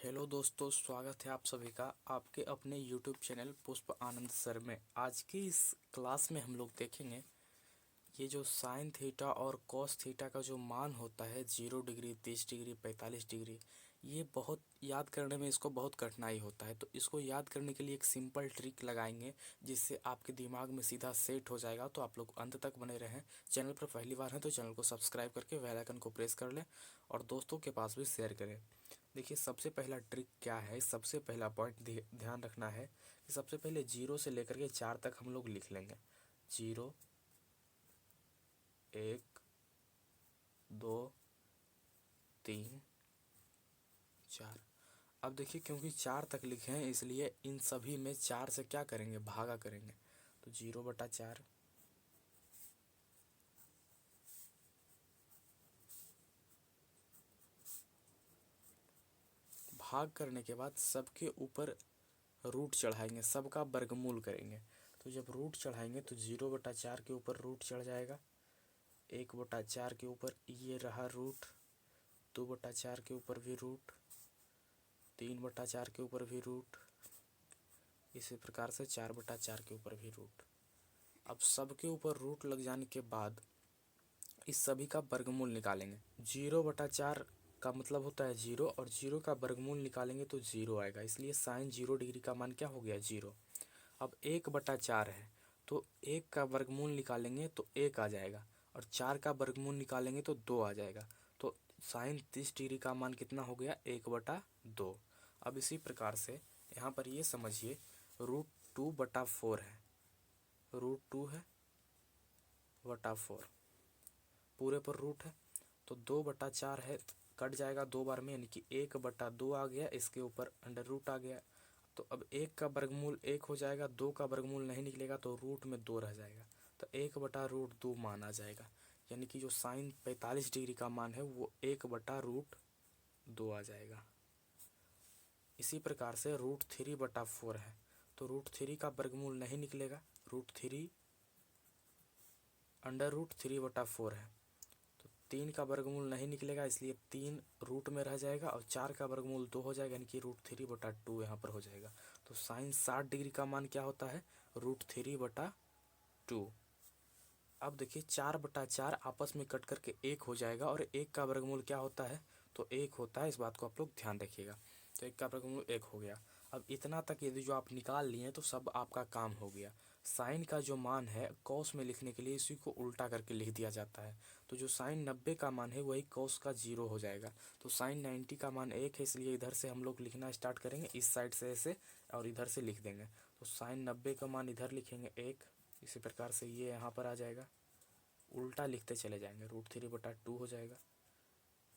Hello दोस्तों, स्वागत है आप सभी का आपके अपने YouTube चैनल पुष्प आनंद सर में। आज की इस क्लास में हम लोग देखेंगे ये जो साइन थीटा और कॉस थीटा का जो मान होता है 0 डिग्री, 30 डिग्री, 45 डिग्री, ये बहुत याद करने में इसको बहुत कठिनाई होता है। तो इसको याद करने के लिए एक सिंपल ट्रिक लगाएंगे जिससे आपके दिमाग में सीधा सेट हो जाएगा। तो आप लोग अंत तक बने रहें। चैनल पर पहली बार हैं तो चैनल को सब्सक्राइब करके बेल आइकन को प्रेस कर लें और दोस्तों के पास भी शेयर करें। देखिए, सबसे पहला ट्रिक क्या है, सबसे पहला पॉइंट ध्यान रखना है कि सबसे पहले 0 से लेकर के 4 तक हम लोग लिख लेंगे। 0, 1, 2, 3, 4। अब देखिए, क्योंकि 4 तक लिखे हैं इसलिए इन सभी में 4 से क्या करेंगे, भागा करेंगे। तो 0/4, भाग करने के बाद सबके ऊपर रूट चढ़ाएंगे, सबका वर्गमूल करेंगे। तो जब रूट चढ़ाएंगे तो 0/4 के ऊपर रूट चढ़ जाएगा, 1/4 के ऊपर ये रहा रूट, 2/4 के ऊपर भी रूट, 3/4 के ऊपर भी रूट, इसी प्रकार से 4/4 के ऊपर भी रूट। अब सबके ऊपर रूट लग जाने के बाद इस सभी का वर्गमूल निकालेंगे। 0/4 का मतलब होता है 0 और 0 का वर्गमूल निकालेंगे तो 0 आएगा, इसलिए साइन 0 डिग्री का मान क्या हो गया, 0। अब 1/4 है तो 1 का वर्गमूल निकालेंगे तो 1 आ जाएगा और 4 का वर्गमूल निकालेंगे तो 2 आ जाएगा। तो साइन 30 डिग्री का मान कितना हो गया, 1/2। अब इसी प्रकार से यहाँ पर ये समझिए √2/4 है, √2 है बटा 4, पूरे पर रूट है तो 2/4 है, कट जाएगा 2 बार में, यानी कि 1/2 आ गया, इसके ऊपर अंडर रूट आ गया। तो अब 1 का वर्गमूल 1 हो जाएगा, 2 का वर्गमूल नहीं निकलेगा तो रूट में 2 रह जाएगा, तो 1/√2 मान आ जाएगा। यानी कि जो साइन 45 डिग्री का मान है वो 1/√2 आ जाएगा। इसी प्रकार से √3/4 है तो √3 का वर्गमूल नहीं निकलेगा, √3 √3/4 है तो 3 का वर्गमूल नहीं निकलेगा, इसलिए 3 रूट में रह जाएगा और 4 का वर्गमूल 2 हो जाएगा, यानी कि √3/2 यहाँ पर हो जाएगा। तो साइन 60 डिग्री का मान क्या होता है, √3/2। अब देखिए 4/4 आपस में कट करके 1 हो जाएगा और 1 का वर्गमूल क्या होता है, तो 1 होता है, इस बात को आप लोग ध्यान रखिएगा। तो 1 का वर्गमूल 1 हो गया। अब इतना तक यदि जो आप निकाल लिए तो सब आपका काम हो गया। साइन का जो मान है कॉस में लिखने के लिए इसी को उल्टा करके लिख दिया जाता है। तो जो साइन 90 का मान है वही कॉस का 0 हो जाएगा। तो साइन 90 का मान 1 है, इसलिए इधर से हम लोग लिखना स्टार्ट करेंगे, इस साइड से ऐसे और इधर से लिख देंगे। तो साइन 90 का मान इधर लिखेंगे 1, इसी प्रकार से ये यहाँ पर आ जाएगा, उल्टा लिखते चले जाएंगे, √3/2 हो जाएगा,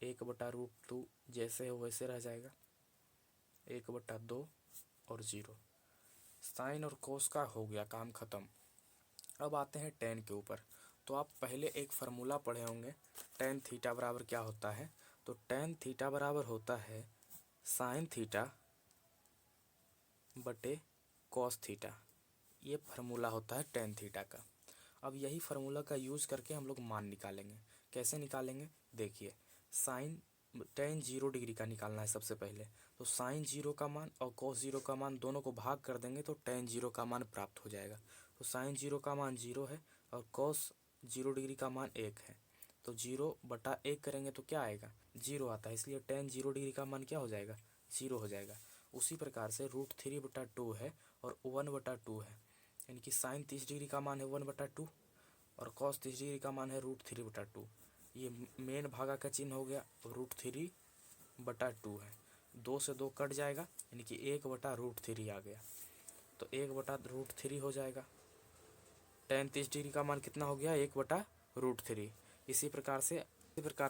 1/√2 जैसे हो वैसे रह जाएगा, 1/2 और 0। साइन और कोस का हो गया काम खत्म। अब आते हैं टेन के ऊपर। तो आप पहले एक फार्मूला पढ़े होंगे, टेन थीटा बराबर क्या होता है। तो टेन थीटा बराबर होता है साइन थीटा बटे कॉस थीटा, ये फार्मूला होता है टेन थीटा का। अब यही फार्मूला का यूज़ करके हम लोग मान निकालेंगे। कैसे निकालेंगे, देखिए, साइन टेन 0 डिग्री का निकालना है सबसे पहले। तो साइन 0 का मान और कॉस 0 का मान दोनों को भाग कर देंगे तो टेन 0 का मान प्राप्त हो जाएगा। तो साइन 0 का मान 0 है और कॉस 0 डिग्री का मान 1 है, तो 0/1 करेंगे तो क्या आएगा, 0 आता है, इसलिए टेन 0 डिग्री का मान क्या हो जाएगा, 0 हो जाएगा। उसी प्रकार से √3/2 है और 1/2 है, यानी कि साइन 30 डिग्री का मान है 1/2 और कॉस 30 डिग्री का मान है √3/2। ये मेन भागा का चिन्ह हो गया, √3/2 है, 2 से 2 कट जाएगा, यानी कि 1/√3 आ गया, तो 1/√3 हो जाएगा। टेन 30 डिग्री का मान कितना हो गया, 1/√3। इसी प्रकार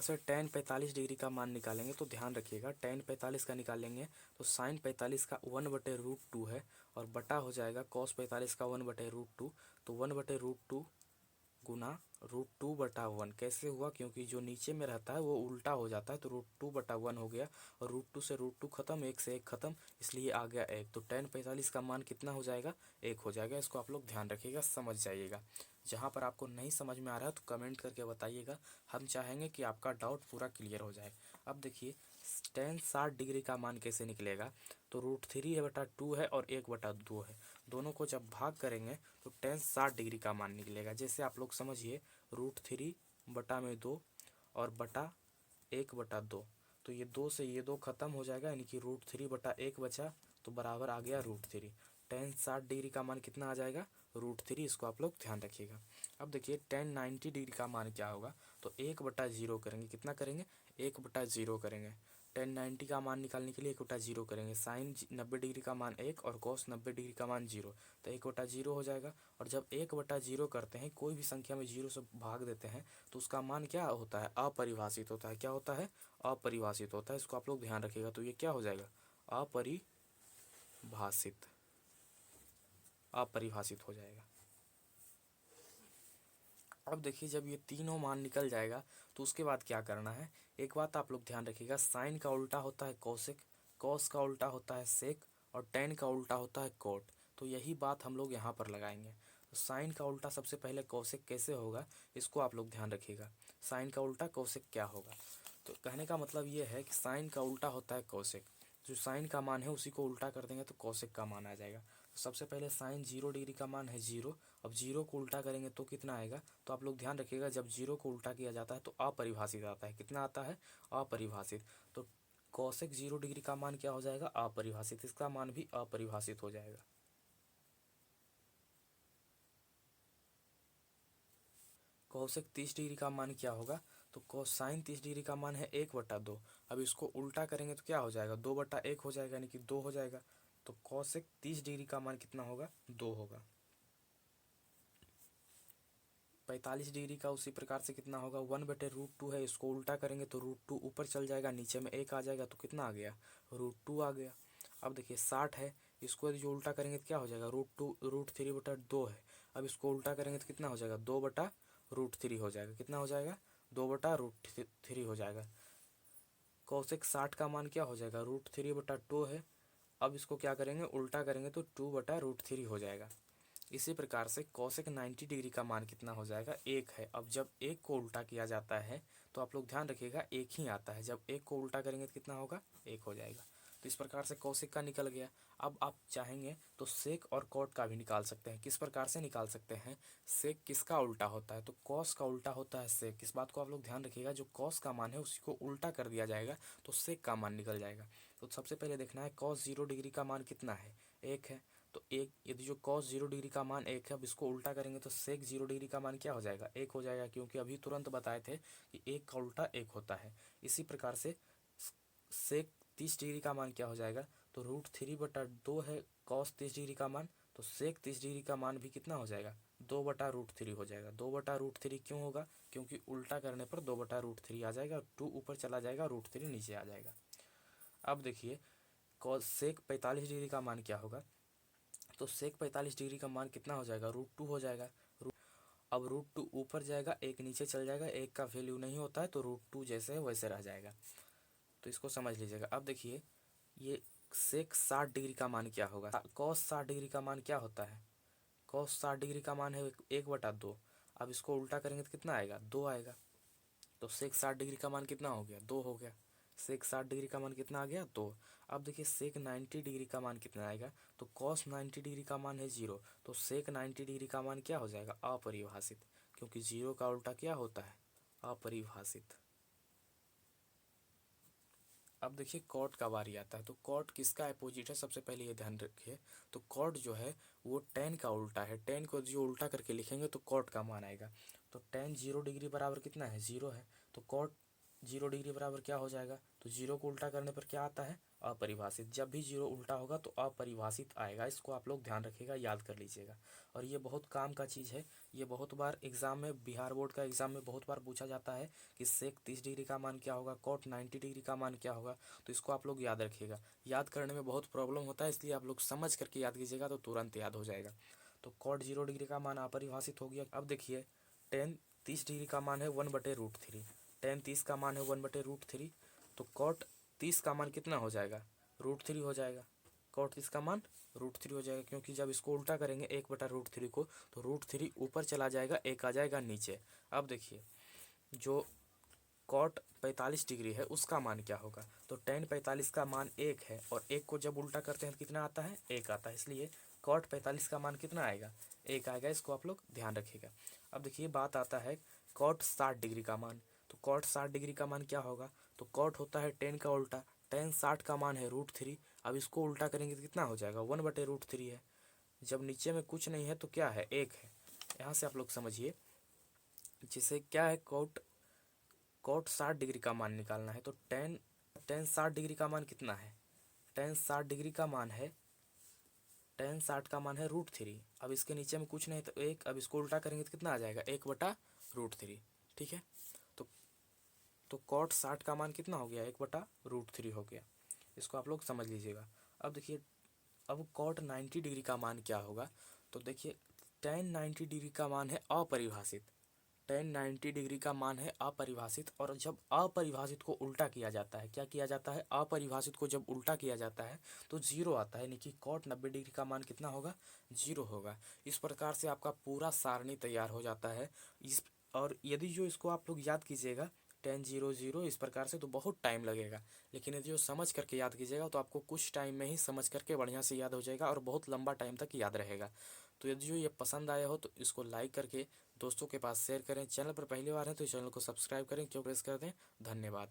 से टेन 45 डिग्री का मान निकालेंगे तो ध्यान रखिएगा, टेन 45 का निकालेंगे तो साइन 45 का 1/√2 है और बटा हो जाएगा कॉस 45 का 1/√2, तो 1/√2 गुना √2/1। कैसे हुआ, क्योंकि जो नीचे में रहता है वो उल्टा हो जाता है, तो √2/1 हो गया और √2 से √2 खत्म, 1 से 1 खत्म, इसलिए आ गया 1। तो टेन 45 का मान कितना हो जाएगा, 1 हो जाएगा। इसको आप लोग ध्यान रखिएगा, समझ जाइएगा। जहाँ पर आपको नहीं समझ में आ रहा है तो कमेंट करके बताइएगा, हम चाहेंगे कि आपका डाउट पूरा क्लियर हो जाए। अब देखिए, टेन 60 डिग्री का मान कैसे निकलेगा, तो √3/2 है और 1/2 है, दोनों को जब भाग करेंगे तो टेन 60 डिग्री का मान निकलेगा। जैसे आप लोग समझिए, √3/2 और बटा 1/2, तो ये 2 से ये 2 खत्म हो जाएगा, यानी कि √3/1 बचा, तो बराबर आ गया √3। टेन 60 डिग्री का मान कितना आ जाएगा, √3। इसको आप लोग ध्यान रखिएगा। अब देखिए टेन 90 डिग्री का मान क्या होगा, तो 1/0 करेंगे, कितना करेंगे, 1/0 करेंगे। टेन 90 का मान निकालने के लिए 1/0 करेंगे। साइन 90 डिग्री का मान 1 और कॉस 90 डिग्री का मान 0, तो 1/0 हो जाएगा। और जब 1/0 करते हैं, कोई भी संख्या में 0 से भाग देते हैं, तो उसका मान क्या होता है, अपरिभाषित होता है। क्या होता है, अपरिभाषित होता है। इसको आप लोग ध्यान रखिएगा। तो ये क्या हो जाएगा, अपरिभाषित, अपरिभाषित हो जाएगा। अब देखिए जब ये तीनों मान निकल जाएगा तो उसके बाद क्या करना है, एक बात आप लोग ध्यान रखिएगा, साइन का उल्टा होता है कोसेक, कॉस का उल्टा होता है सेक, और टेन का उल्टा होता है कोट। तो यही बात हम लोग यहाँ पर लगाएंगे। तो साइन का उल्टा सबसे पहले कोसेक कैसे होगा, इसको आप लोग ध्यान रखिएगा। साइन का उल्टा कोसेक क्या होगा, तो कहने का मतलब ये है कि साइन का उल्टा होता है कोसेक, जो साइन का मान है उसी को उल्टा कर देंगे तो कोसेक का मान आ जाएगा। तो सबसे पहले साइन 0 डिग्री का मान है 0, अब 0 को उल्टा करेंगे तो कितना आएगा, तो आप लोग ध्यान रखिएगा, जब 0 को उल्टा किया जाता है तो अपरिभाषित आता है। कितना आता है, अपरिभाषित। तो कोसेक 0 डिग्री का मान क्या हो जाएगा, अपरिभाषित, इसका मान भी अपरिभाषित हो जाएगा। कोसेक 30 डिग्री का मान क्या होगा, तो कोसाइन 30 डिग्री का मान है 1/2। अब इसको उल्टा करेंगे तो क्या हो जाएगा, 2/1 हो जाएगा, यानी कि 2 हो जाएगा। तो कोसेक 30 डिग्री का मान कितना होगा, 2 होगा। 45 डिग्री का उसी प्रकार से कितना होगा, 1/√2 है, इसको उल्टा करेंगे तो √2 ऊपर चल जाएगा, नीचे में 1 आ जाएगा, तो कितना आ गया, √2 आ गया। अब देखिए 60 है, इसको यदि जो उल्टा करेंगे तो क्या हो जाएगा, √3/2 है। अब इसको उल्टा करेंगे तो कितना हो जाएगा, 2/√3 हो जाएगा। कितना हो जाएगा, 2/√3 हो जाएगा। कोसेक 60 का मान क्या हो जाएगा, √3/2 है। अब इसको क्या करेंगे, उल्टा करेंगे तो 2/√3 हो जाएगा। इसी प्रकार से कोसेक 90 डिग्री का मान कितना हो जाएगा, 1 है। अब जब 1 को उल्टा किया जाता है तो आप लोग ध्यान रखिएगा, 1 ही आता है। जब 1 को उल्टा करेंगे तो कितना होगा, 1 हो जाएगा। तो इस प्रकार से कोसेक का निकल गया। अब आप चाहेंगे तो सेक और कॉट का भी निकाल सकते हैं। किस प्रकार से निकाल सकते हैं, सेक किसका उल्टा होता है, तो कॉस का उल्टा होता है सेक। इस बात को आप लोग ध्यान रखिएगा, जो कॉस का मान है उसी को उल्टा कर दिया जाएगा तो सेक का मान निकल जाएगा। तो सबसे पहले देखना है कॉस 0 डिग्री का मान कितना है, 1 है। तो एक, यदि जो कॉस 0 डिग्री का मान 1 है, अब इसको उल्टा करेंगे तो सेक 0 डिग्री का मान क्या हो जाएगा, 1 हो जाएगा, क्योंकि अभी तुरंत बताए थे कि 1 का उल्टा 1 होता है। इसी प्रकार से सेक 30 डिग्री का मान क्या हो जाएगा, तो √3/2 है कॉस 30 डिग्री का मान, तो सेक 30 डिग्री का मान भी कितना हो जाएगा, 2/√3 हो जाएगा। 2/√3 क्यों होगा, क्योंकि उल्टा करने पर 2/√3 आ जाएगा, 2 ऊपर चला जाएगा, √3 नीचे आ जाएगा। अब देखिए कॉस सेक 45 डिग्री का मान क्या होगा, तो सेक 45 डिग्री का मान कितना हो जाएगा, √2 हो जाएगा। अब √2 ऊपर जाएगा, 1 नीचे चल जाएगा, 1 का वैल्यू नहीं होता है, तो √2 जैसे है वैसे रह जाएगा। तो इसको समझ लीजिएगा। अब देखिए ये सेक 60 डिग्री का मान क्या होगा, कॉस 60 डिग्री का मान क्या होता है, कॉस 60 डिग्री का मान है 1/2। अब इसको उल्टा करेंगे तो कितना आएगा, 2 आएगा। तो सेक 60 डिग्री का मान कितना हो गया, 2 हो गया। सेक 60 डिग्री का मान कितना आ गया, 2। अब देखिए सेक 90 डिग्री का मान कितना आएगा, तो कॉस 90 डिग्री का मान है 0, तो सेक 90 डिग्री का मान क्या हो जाएगा, अपरिभाषित, क्योंकि 0 का उल्टा क्या होता है, अपरिभाषित। अब देखिए कॉट का बारी आता है, तो कॉट किसका अपोजिट है, सबसे पहले ये ध्यान रखिए। तो कॉट जो है वो टेन का उल्टा है, टेन को जो उल्टा करके लिखेंगे तो कॉट का मान आएगा। तो टेन 0 डिग्री बराबर कितना है, 0 है। तो कॉट 0 डिग्री बराबर क्या हो जाएगा, तो 0 को उल्टा करने पर क्या आता है, अपरिभाषित। जब भी 0 उल्टा होगा तो अपरिभाषित आएगा, इसको आप लोग ध्यान रखिएगा, याद कर लीजिएगा। और ये बहुत काम का चीज़ है, ये बहुत बार एग्जाम में, बिहार बोर्ड का एग्जाम में बहुत बार पूछा जाता है कि सेक 30 डिग्री का मान क्या होगा, कॉट 90 डिग्री का मान क्या होगा। तो इसको आप लोग याद रखिएगा, याद करने में बहुत प्रॉब्लम होता है, इसलिए आप लोग समझ करके याद कीजिएगा तो तुरंत याद हो जाएगा। तो कॉट 0 डिग्री का मान अपरिभाषित हो गया। अब देखिए टेन 30 डिग्री का मान है 1/√3, टेन 30 का मान है 1/√3, तो कॉट 30 का मान कितना हो जाएगा, √3 हो जाएगा। कॉट 30 का मान √3 हो जाएगा, क्योंकि जब इसको उल्टा करेंगे 1/√3 को, तो √3 ऊपर चला जाएगा, 1 आ जाएगा नीचे। अब देखिए जो कॉट 45 डिग्री है उसका मान क्या होगा। तो tan 45 का मान 1 है और 1 को जब उल्टा करते हैं तो कितना आता है, 1 आता है, इसलिए cot 45 का मान कितना आएगा, 1 आएगा। इसको आप लोग ध्यान रखिएगा। अब देखिए बात आता है cot 60 डिग्री का मान। तो cot 60 डिग्री का मान क्या होगा, तो cot होता है tan का उल्टा, tan 60 का मान है √3। अब इसको उल्टा करेंगे तो कितना हो जाएगा, 1/√3 है। जब नीचे में कुछ नहीं है तो क्या है, 1 है। यहाँ से आप लोग समझिए, जैसे क्या है, cot 60 डिग्री का मान निकालना है। तो tan 60 डिग्री का मान कितना है, tan 60 डिग्री का मान है, tan 60 का मान है √3। अब इसके नीचे में कुछ नहीं तो 1। अब इसको उल्टा करेंगे तो कितना आ जाएगा, 1/√3। ठीक है, तो cot 60 का मान कितना हो गया, 1/√3 हो गया। इसको आप लोग समझ लीजिएगा। अब देखिए, अब cot 90 डिग्री का मान क्या होगा। तो देखिए tan 90 डिग्री का मान है अपरिभाषित, tan 90 डिग्री का मान है अपरिभाषित। और जब अपरिभाषित को उल्टा किया जाता है, क्या किया जाता है, अपरिभाषित को जब उल्टा किया जाता है तो 0 आता है, यानी कि cot 90 डिग्री का मान कितना होगा, 0 होगा। इस प्रकार से आपका पूरा सारणी तैयार हो जाता है। और यदि जो इसको आप लोग याद कीजिएगा tan 0 0 इस प्रकार से, तो बहुत टाइम लगेगा। लेकिन यदि जो समझ करके याद कीजिएगा तो आपको कुछ टाइम में ही समझ करके बढ़िया से याद हो जाएगा और बहुत लंबा टाइम तक याद रहेगा। तो यदि जो ये पसंद आया हो तो इसको लाइक करके दोस्तों के पास शेयर करें। चैनल पर पहली बार है तो चैनल को सब्सक्राइब करें, क्यों प्रेस कर दें। धन्यवाद।